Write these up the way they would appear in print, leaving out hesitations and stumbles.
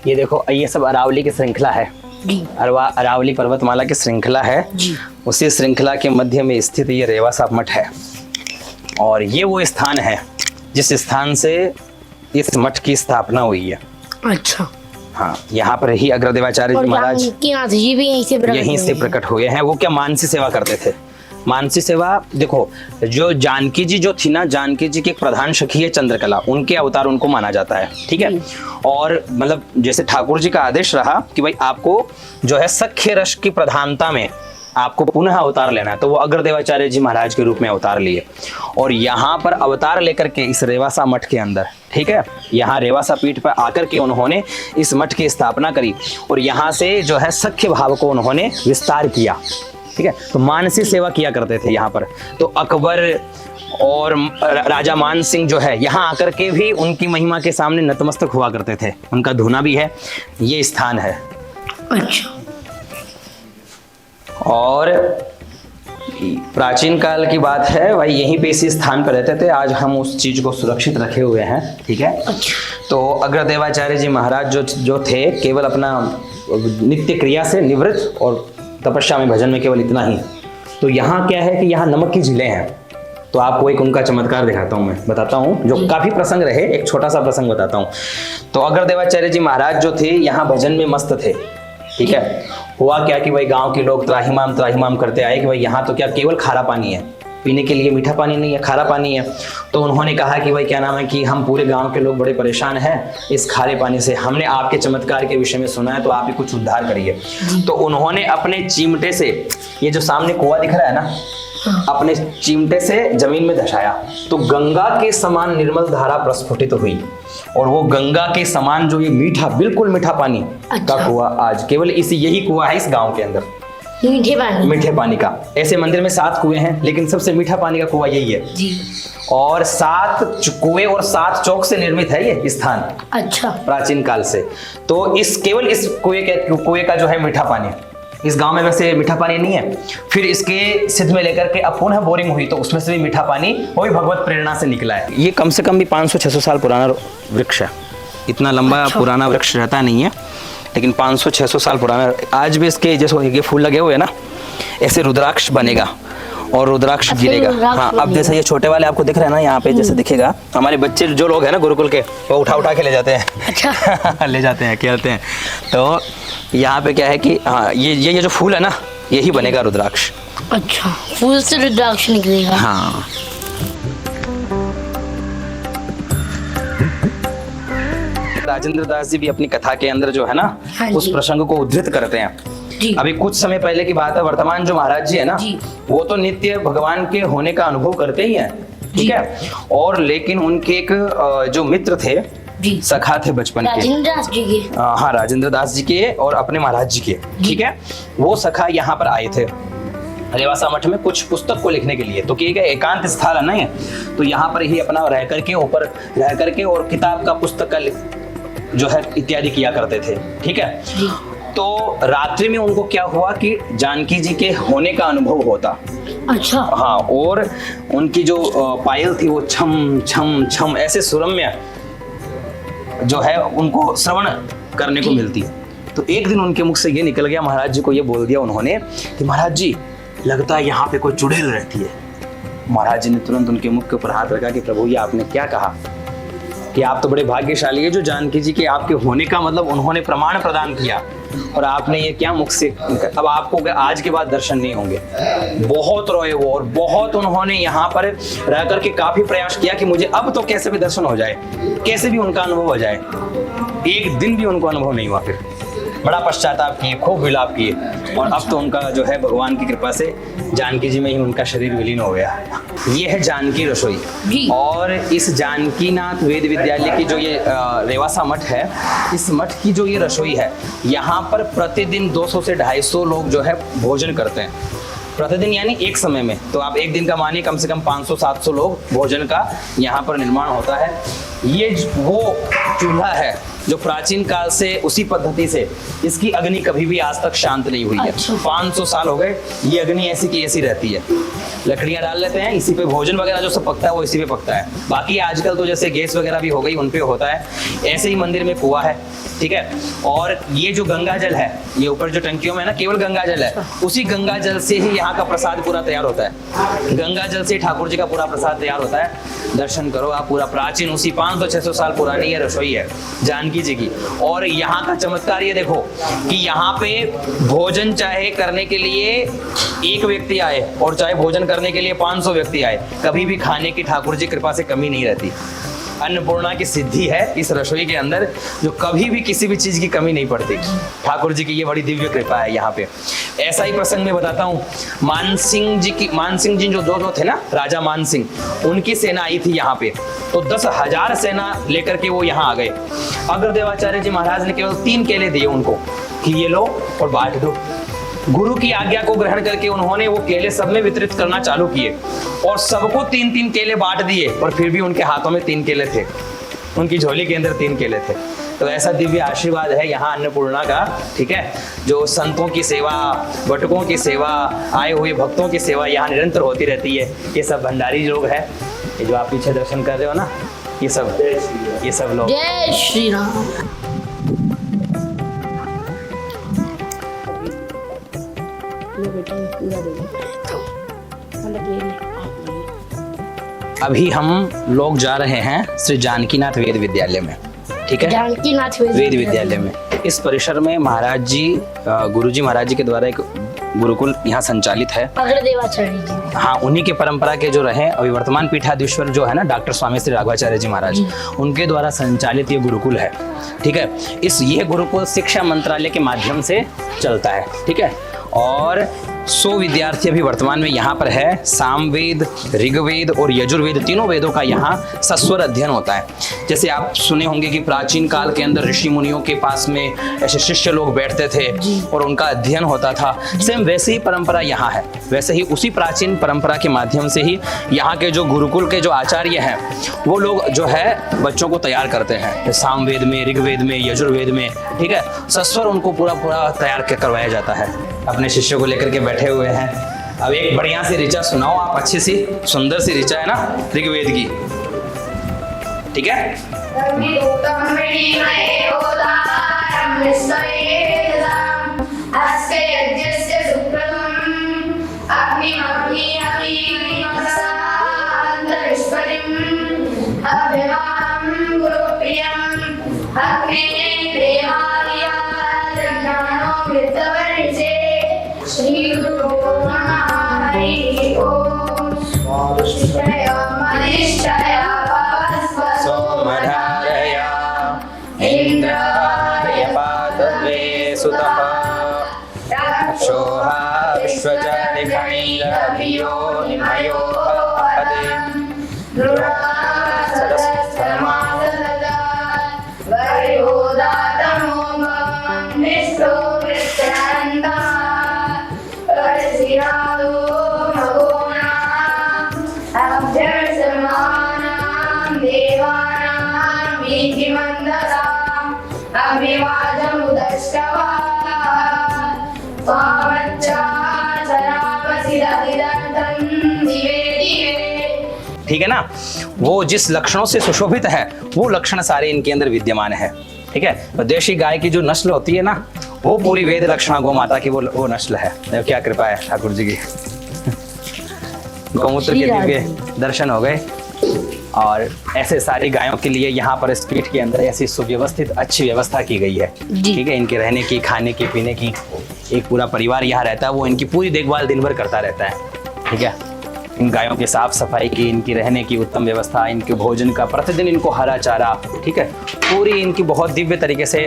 ये देखो, ये सब अरावली की श्रृंखला है। अरावली पर्वतमाला की श्रृंखला है। उसी श्रृंखला के मध्य में स्थित ये रेवासा मठ है, और ये वो स्थान है जिस स्थान से इस मठ की स्थापना हुई है। अच्छा। हाँ, यहाँ पर ही अग्रदेवाचार्य जी महाराज जी भी यहीं से प्रकट हुए हैं। वो क्या मानसी सेवा करते थे। मानसी सेवा, देखो, जो जानकी जी जो थी ना, जानकी जी की एक प्रधान सखी है चंद्रकला, उनके अवतार उनको माना जाता है। ठीक है। और मतलब जैसे ठाकुर जी का आदेश रहा कि भाई आपको जो है सख्य रस की प्रधानता में आपको पुनः अवतार लेना है, तो वो अग्रदेवाचार्य जी महाराज के रूप में अवतार लिए, और यहाँ पर अवतार लेकर के इस रेवासा मठ के अंदर, ठीक है, यहाँ रेवासा पीठ पर आकर के उन्होंने इस मठ की स्थापना करी, और यहाँ से जो है सख्य भाव को उन्होंने विस्तार किया। ठीक है। तो मानसी सेवा किया करते थे यहाँ पर। तो अकबर और राजा मान सिंह जो है यहाँ आकर के भी उनकी महिमा के सामने नतमस्तक हुआ करते थे। उनका धूना भी है, ये स्थान है। अच्छा। और प्राचीन काल की बात है भाई, यहीं पे इसी स्थान पर रहते थे। आज हम उस चीज को सुरक्षित रखे हुए हैं। ठीक है। तो अग्रदेवाचार्य जी महाराज जो थे, केवल अपना नित्य क्रिया से निवृत्त और तपस्या में, भजन में केवल इतना ही। तो यहाँ क्या है कि यहाँ नमक की झीलें हैं। तो आपको एक उनका चमत्कार दिखाता हूँ, मैं बताता हूँ, जो काफी प्रसंग रहे। एक छोटा सा प्रसंग बताता हूँ। तो अग्रदेवाचार्य जी महाराज जो थे यहाँ भजन में मस्त थे। ठीक है। हुआ क्या कि भाई गांव के लोग त्राहिमाम करते आए कि भाई यहाँ तो क्या केवल खारा पानी है, पीने के लिए मीठा पानी नहीं है, खारा पानी है। तो उन्होंने कहा कि भाई क्या नाम है कि हम पूरे गांव के लोग बड़े परेशान हैं इस खारे पानी से, हमने आपके चमत्कार के विषय में सुना है, तो आप ही कुछ उद्धार करिए। तो उन्होंने अपने चिमटे से, ये जो सामने कुआं दिख रहा है ना, अपने चिमटे से जमीन में धसाया, तो गंगा के समान निर्मल धारा प्रस्फुटित हुई, और वो गंगा के समान जो ये मीठा, बिल्कुल मीठा पानी का कुआं आज केवल यही कुआं है इस गांव के अंदर। मीठे पानी का। ऐसे मंदिर में 7 कुएं हैं, लेकिन सबसे मीठा पानी का कुआं यही है जी। और 7 कुएं और 7 चौक से निर्मित है ये स्थान। अच्छा। प्राचीन काल से। तो केवल इस कुएं का जो है मीठा पानी, इस गांव में वैसे मीठा पानी नहीं है। फिर इसके सिद्ध में लेकर के अब पुनः बोरिंग हुई, तो उसमें से भी मीठा पानी वही भगवत प्रेरणा से निकला है। ये कम से कम भी 500-600 साल पुराना वृक्ष है। इतना लंबा पुराना वृक्ष रहता नहीं है, लेकिन 500-600 साल पुराना। आज भी इसके जैसे ये फूल लगे हुए हैं ना, ऐसे रुद्राक्ष बनेगा, और रुद्राक्ष अच्छा, गिरेगा। रुद्राक्ष हाँ, अब बनेगा। जैसे ये छोटे वाले आपको दिख रहे हैं ना, यहाँ पे जैसे दिखेगा, हमारे बच्चे जो लोग हैं ना गुरुकुल के, वो उठा के ले जाते हैं। अच्छा। ले जाते हैं, खेलते हैं। तो यहाँ पे क्या है कि हाँ, ये जो फूल है ना, यही बनेगा रुद्राक्ष। अच्छा, फूल से रुद्राक्ष निकलेगा। हाँ। राजेंद्र दास जी भी अपनी कथा के अंदर जो है ना, हाँ उस जी। प्रसंग को उद्धृत करते हैं। जी। अभी कुछ समय पहले की बात है, वर्तमान जो महाराज जी है ना, जी। वो तो नित्य भगवान के होने का अनुभव करते ही हैं, ठीक जी। है। और लेकिन उनके एक जो मित्र थे, जी। सखा थे बचपन के, राजेंद्र दास जी के। हाँ, राजेंद्र दास जी के और अपने महाराज जी के, ठीक है। वो सखा यहाँ पर आए थे रेवासा मठ में कुछ पुस्तक को लिखने के लिए। तो कि एकांत स्थल है ना ये, तो यहाँ पर ही अपना रह करके, ऊपर रह करके और किताब का, पुस्तक का जो है इत्यादि किया करते थे, ठीक है। जी। तो रात्रि में उनको क्या हुआ कि जानकी जी के होने का अनुभव होता। अच्छा। हाँ, और उनकी जो पायल थी वो छम छम छम ऐसे सुरम्य जो है उनको श्रवण करने को मिलती। तो एक दिन उनके मुख से ये निकल गया, महाराज जी को ये बोल दिया उन्होंने कि महाराज जी, लगता है यहाँ पे कोई चुड़ैल रहती है। महाराज जी ने तुरंत उनके मुख के ऊपर हाथ रखा कि प्रभु, ये आपने क्या कहा? कि आप तो बड़े भाग्यशाली है जो जानकी जी के आपके होने का मतलब उन्होंने प्रमाण प्रदान किया, और आपने ये क्या मुख से, अब आपको आज के बाद दर्शन नहीं होंगे। बहुत रोए वो, और बहुत उन्होंने यहाँ पर रह करके काफी प्रयास किया कि मुझे अब तो कैसे भी दर्शन हो जाए, कैसे भी उनका अनुभव हो जाए। एक दिन भी उनको अनुभव नहीं हुआ। फिर बड़ा पश्चाताप किए, खूब विलाप किए, और अब तो उनका जो है भगवान की कृपा से जानकी जी में ही उनका शरीर विलीन हो गया। ये है जानकी रसोई। जी। और इस जानकीनाथ वेद विद्यालय की जो ये रेवासा मठ है, इस मठ की जो ये रसोई है, यहाँ पर प्रतिदिन 200 से 250 लोग जो है भोजन करते हैं। प्रतिदिन यानी एक समय में, तो आप एक दिन का मानिए कम से कम 500-700 लोग भोजन का यहाँ पर निर्माण होता है। ये वो चूल्हा है जो प्राचीन काल से उसी पद्धति से, इसकी अग्नि कभी भी आज तक शांत नहीं हुई है। अच्छा। 500 साल हो गए, ये अग्नि ऐसी की ऐसी रहती है। लकड़ियां डाल लेते हैं, इसी पे भोजन वगैरह जो सब पकता है वो इसी पे पकता है। बाकी आजकल तो जैसे गैस वगैरह भी हो गई, उन पे होता है। ऐसे ही मंदिर में कुआं है, ठीक है। और ये जो गंगा जल है, ये ऊपर जो टंकियों में है ना, केवल गंगा जल है। उसी गंगा जल से ही यहाँ का प्रसाद पूरा तैयार होता है। गंगा जल से ठाकुर जी का पूरा प्रसाद तैयार होता है। दर्शन करो आप, पूरा प्राचीन उसी 500-600 साल पुरानी ये रसोई है जानकी जी की। और यहाँ का चमत्कार ये देखो कि यहाँ पे भोजन चाहे करने के लिए एक व्यक्ति आए और चाहे भोजन करने के लिए 500 व्यक्ति आए, कभी भी खाने की ठाकुर जी कृपा से कमी नहीं रहती। अन्नपूर्णा की सिद्धि है इस रसोई के अंदर, जो कभी भी किसी भी चीज की कमी नहीं पड़ती। ठाकुर जी की ये बड़ी दिव्य कृपा है यहाँ पे। ऐसा ही प्रसंग मैं बताता हूँ, मानसिंह जी जो थे ना, राजा मानसिंह, उनकी सेना आई थी यहाँ पे। तो 10,000 सेना लेकर के वो यहाँ आ गए। अग्रदेवाचार्य जी महाराज ने केवल 3 केले दिए उनको कि ये लो और बांट दो। गुरु की आज्ञा को ग्रहण करके उन्होंने वो केले सब में वितरित करना चालू किए, और सबको 3-3 केले बांट दिए। और फिर भी उनके हाथों में 3 केले थे, उनकी झोली के अंदर 3 केले थे। तो ऐसा दिव्य आशीर्वाद है यहाँ अन्नपूर्णा का, ठीक है। जो संतों की सेवा, बटुकों की सेवा, आए हुए भक्तों की सेवा यहाँ निरंतर होती रहती है। ये सब भंडारी लोग हैं, ये जो आप पीछे दर्शन कर रहे हो ना, ये सब लोग। जय श्री राम। अभी हम लोग जा रहे हैं श्री जानकीनाथ वेद विद्यालय में, ठीक है। जानकीनाथ वेद विद्यालय में, इस परिसर में महाराज जी, गुरुजी महाराज जी के द्वारा एक गुरुकुल यहाँ संचालित है। अग्रदेवाचार्य जी, हाँ, उन्हीं के परंपरा के जो रहे अभी वर्तमान पीठाधीश्वर जो है ना, डॉक्टर स्वामी श्री राघवाचार्य जी महाराज, उनके द्वारा संचालित ये गुरुकुल है, ठीक है। ये गुरुकुल शिक्षा मंत्रालय के माध्यम से चलता है, ठीक है। और 100 विद्यार्थी अभी वर्तमान में यहाँ पर है। सामवेद, ऋग्वेद और यजुर्वेद, तीनों वेदों का यहाँ सस्वर अध्ययन होता है। जैसे आप सुने होंगे कि प्राचीन काल के अंदर ऋषि मुनियों के पास में ऐसे शिष्य लोग बैठते थे और उनका अध्ययन होता था, सेम वैसे ही परंपरा यहाँ है। वैसे ही उसी प्राचीन परंपरा के माध्यम से ही यहाँ के जो गुरुकुल के जो आचार्य हैं, वो लोग जो है बच्चों को तैयार करते हैं। सामवेद में, ऋग्वेद में, यजुर्वेद में, ठीक है, सस्वर उनको पूरा तैयार करवाया जाता है। अपने शिष्यों को लेकर के बैठे हुए हैं। अब एक बढ़िया सी ऋचा सुनाओ आप, अच्छी सी सुंदर सी ऋचा है ना ऋग्वेद की, ठीक है। अग्नि वृत्तवर्षे श्रीगुरो नमः हरिः ओम् मनिष्ठय भवस्व सोमधारया इन्द्राय पातवे सुतः रक्षोहा विश्वजनिखैरभियो निमयो भवते ठीक है ना। वो जिस लक्षणों से सुशोभित है वो लक्षण सारे इनके अंदर विद्यमान है। ठीक है, तो देशी गाय की जो नस्ल होती है ना वो पूरी वेद लक्षणा गौ माता की वो नस्ल है। देखो क्या कृपा है ठाकुर जी की। गौमूत्र के दिव्य दर्शन हो गए। और ऐसे सारी गायों के लिए यहाँ पर इस पीठ के अंदर ऐसी सुव्यवस्थित अच्छी व्यवस्था की गई है। ठीक है, इनके रहने की, खाने की, पीने की, एक पूरा परिवार यहाँ रहता है, वो इनकी पूरी देखभाल दिन भर करता रहता है। ठीक है, इन गायों की साफ सफाई की, इनकी रहने की उत्तम व्यवस्था, इनके भोजन का, प्रतिदिन इनको हरा चारा, ठीक है, पूरी इनकी बहुत दिव्य तरीके से,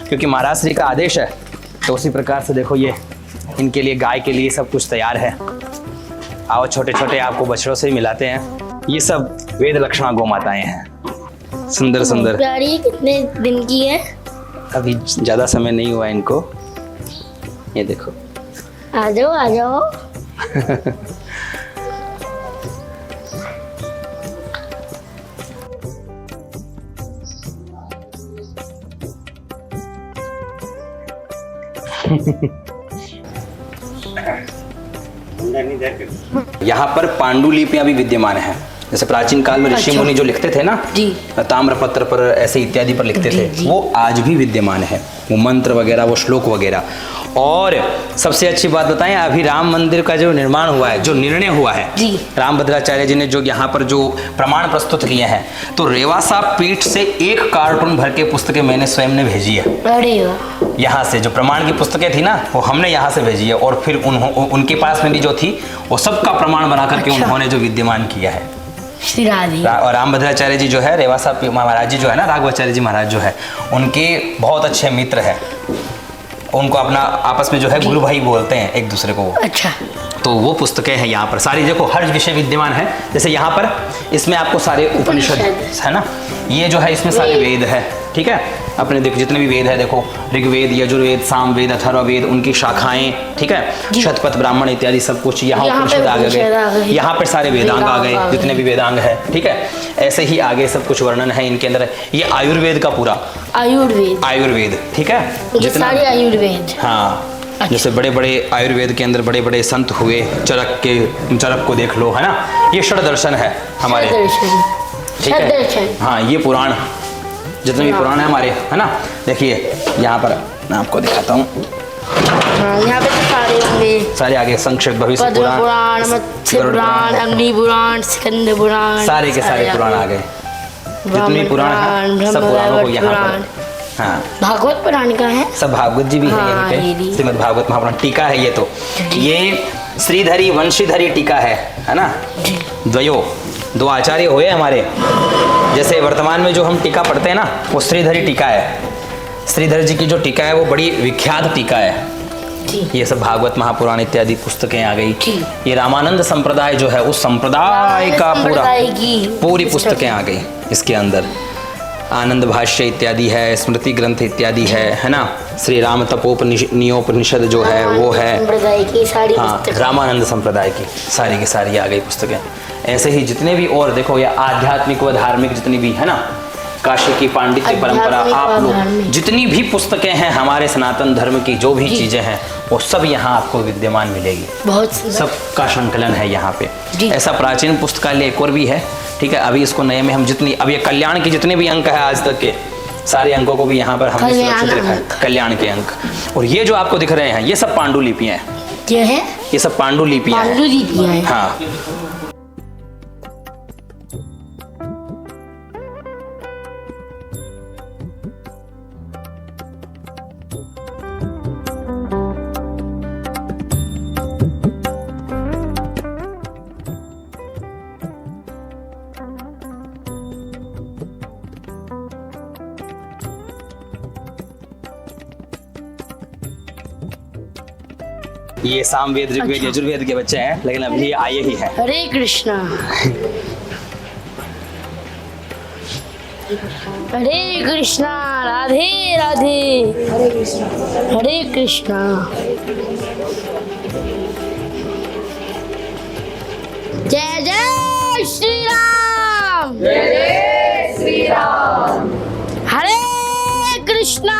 क्योंकि महाराज श्री का आदेश है तो उसी प्रकार से देखो ये इनके लिए, गाय के लिए सब कुछ तैयार है। आओ छोटे छोटे आपको बछड़ों से ही मिलाते हैं। ये सब वेद लक्षणा गौ माताएं हैं, सुंदर सुंदर। प्यारी कितने दिन की है? अभी ज्यादा समय नहीं हुआ इनको। ये देखो, आ जाओ आ जाओ। यहाँ पर पांडुलिपियां भी विद्यमान हैं। जैसे प्राचीन काल में ऋषि मुनि जो लिखते थे ना, ताम्र पत्र पर ऐसे इत्यादि पर लिखते थे, वो आज भी विद्यमान है, वो मंत्र वगैरह, वो श्लोक वगैरह। और सबसे अच्छी बात बताएं, अभी राम मंदिर का जो निर्माण हुआ है, जो निर्णय हुआ है, राम भद्राचार्य जी ने जो यहाँ पर जो प्रमाण प्रस्तुत किए हैं, तो रेवासा पीठ से 1 कार्टून भर के पुस्तकें मैंने स्वयं ने भेजी है। अरे वाह। यहाँ से जो प्रमाण की पुस्तकें थी ना, वो हमने यहाँ से भेजी है। और फिर उनके पास में भी जो थी वो सबका प्रमाण बना करके उन्होंने जो विद्यमान किया है। और राम भद्राचार्य जी जो है, रेवासा महाराज जी जो है ना, राघवाचार्य जी महाराज जो है, उनके बहुत अच्छे मित्र हैं। उनको अपना आपस में जो है गुरु भाई बोलते हैं एक दूसरे को। अच्छा। तो वो पुस्तकें हैं यहाँ पर सारी, देखो हर विषय विद्यमान है। जैसे यहाँ पर इसमें आपको सारे उपनिषद है ना, ये जो है इसमें सारे वेद है। ठीक है, अपने देखो जितने भी वेद है, देखो ऋग्वेद, यजुर्वेद, सामवेद, अथर्ववेद, उनकी शाखाएं, ठीक है, शतपथ, ब्राह्मण इत्यादि सब कुछ यहाँ उपनिषद आ गए। यहाँ पर सारे वेदांग आ गए, जितने भी वेदांग है। ठीक है, ऐसे ही आगे सब कुछ वर्णन है इनके अंदर। ये आयुर्वेद का पूरा आयुर्वेद, ठीक है, जितना आयुर्वेद। हाँ, जैसे बड़े बड़े आयुर्वेद के अंदर बड़े बड़े संत हुए, चरक को देख लो, है ना, ये षड दर्शन है हमारे। ठीक है, हाँ, ये पुराण, जितने भी पुराण है हमारे, है ना, देखिए यहाँ पर मैं आपको दिखाता हूँ। यहाँ पे तो सारे आगे संक्षिप्त भविष्य पुराण, मत्स्य पुराण, अग्नि पुराण, स्कंद पुराण, सारे के सारे पुराण आ गए। जितने पुराण हैं सब पुराणों को यहाँ पर, हाँ, भागवत पुराण का है, सब भागवत जी भी है। श्रीमद् भागवत महापुराण टीका है ये। तो ये श्रीधरी वंशीधरी टीका है ना। दो आचार्य हुए हमारे। जैसे वर्तमान में जो हम टीका पढ़ते हैं ना, वो श्रीधरी टीका है। श्रीधर जी की जो टीका है वो बड़ी विख्यात टीका है। ये सब भागवत महापुराण इत्यादि पुस्तकें आ गई। ये रामानंद संप्रदाय जो है उस संप्रदाय का पूरी पुस्तकें आ गई इसके अंदर। आनंद भाष्य इत्यादि है, स्मृति ग्रंथ इत्यादि है ना। श्री राम तपोपनिषद जो है वो है, हाँ, रामानंद संप्रदाय की सारी की सारी आ गई पुस्तकें। ऐसे ही जितने भी और देखो, या आध्यात्मिक व धार्मिक जितनी भी है ना, काशी की पांडित्य परंपरा, आप लोग जितनी भी पुस्तकें हैं हमारे सनातन धर्म की, जो भी चीजें हैं वो सब यहाँ आपको विद्यमान मिलेगी। बहुत सब का संकलन है यहाँ पे। ऐसा प्राचीन पुस्तकालय एक और भी है। ठीक है, अभी इसको नए में हम जितनी, अब ये कल्याण के जितने भी अंक है आज तक के सारे अंकों को भी यहाँ पर हमने सुरक्षित रखा है, कल्याण के अंक। और ये जो आपको दिख रहे हैं ये सब पांडुलिपियां हैं। ये सब पांडुलिपियां हैं। हाँ, ये सामवेद ऋग्वेद यजुर्वेद के बच्चे हैं, लेकिन अभी आए ही हैं। हरे कृष्णा। हरे कृष्णा, राधे राधे। हरे कृष्णा, हरे कृष्णा। जय जय श्री राम। जय श्री राम। हरे कृष्णा,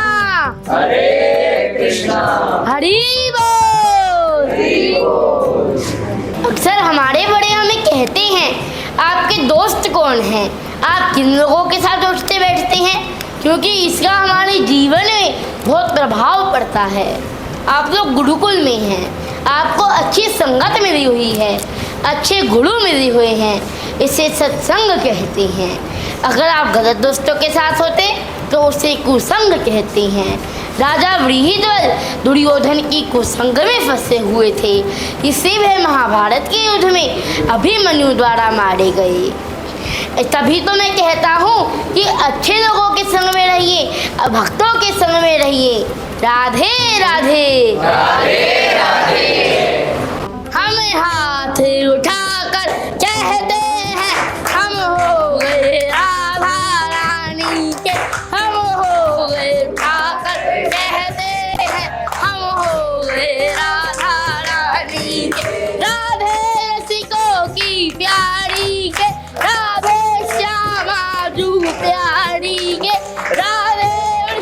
हरे कृष्णा, हरि बोल। हरि बोल। अक्सर हमारे बड़े हमें कहते हैं, आपके दोस्त कौन हैं, आप किन लोगों के साथ उठते बैठते हैं, क्योंकि इसका हमारे जीवन में बहुत प्रभाव पड़ता है। आप लोग गुरुकुल में हैं, आपको अच्छी संगत मिली हुई है, अच्छे गुरु मिले हुए हैं, इसे सत्संग कहते हैं। अगर आप गलत दोस्तों के साथ होते तो उसे कुसंग कहते हैं। राजा बृहद्रथ दुर्योधन की कुसंग में फंसे हुए थे, इससे वह महाभारत के युद्ध में अभिमन्यु द्वारा मारे गए। तभी तो मैं कहता हूँ कि अच्छे लोगों के संग में रहिए, भक्तों के संग में रहिए। राधे राधे, राधे राधे। हम हाथ उठाकर कहते हैं, हम हो गए राधा रानी के। हम हो गए उठाकर कहते हैं, हम हो गए राधा रानी के। राधे रसिकों की प्यारी के, राधे श्यामा जू प्यारी के, राधे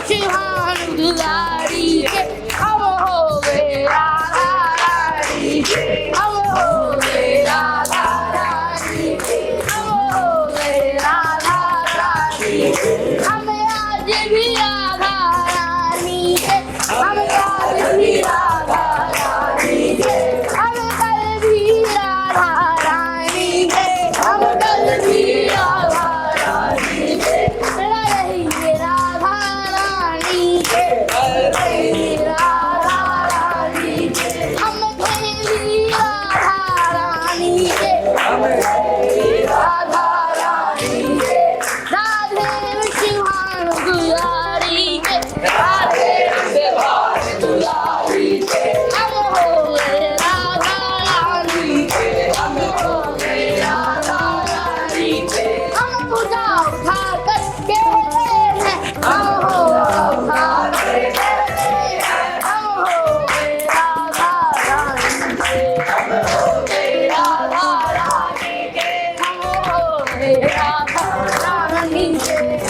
शिवानु दुलारी के। हम हो गए राधा रानी के, हम हो गए राधा रानी के, हम हो गए राधा रानी के। हम आज भी राधा रानी के, हम आज भी राधा रानी के, हम कल भी राधा रानी के, हम कल भी राधा रानी के। रहेंगे राधा रानी के, रहेंगे राधा रानी के। हम रहेंगे राधा रानी के, हम रहेंगे राधा रानी के। राधे शिवानु दुलारी के, राधे शिवानु दुलारी के। हम हो गए राधा रानी के, हम हो गए राधा रानी के। हम पूजा उठाकर कहते हैं, हम हो उठाकर कहते हैं, हम हो गए राधा रानी के, हम हो गए राधा रानी के, हम हो गए राधा रानी के।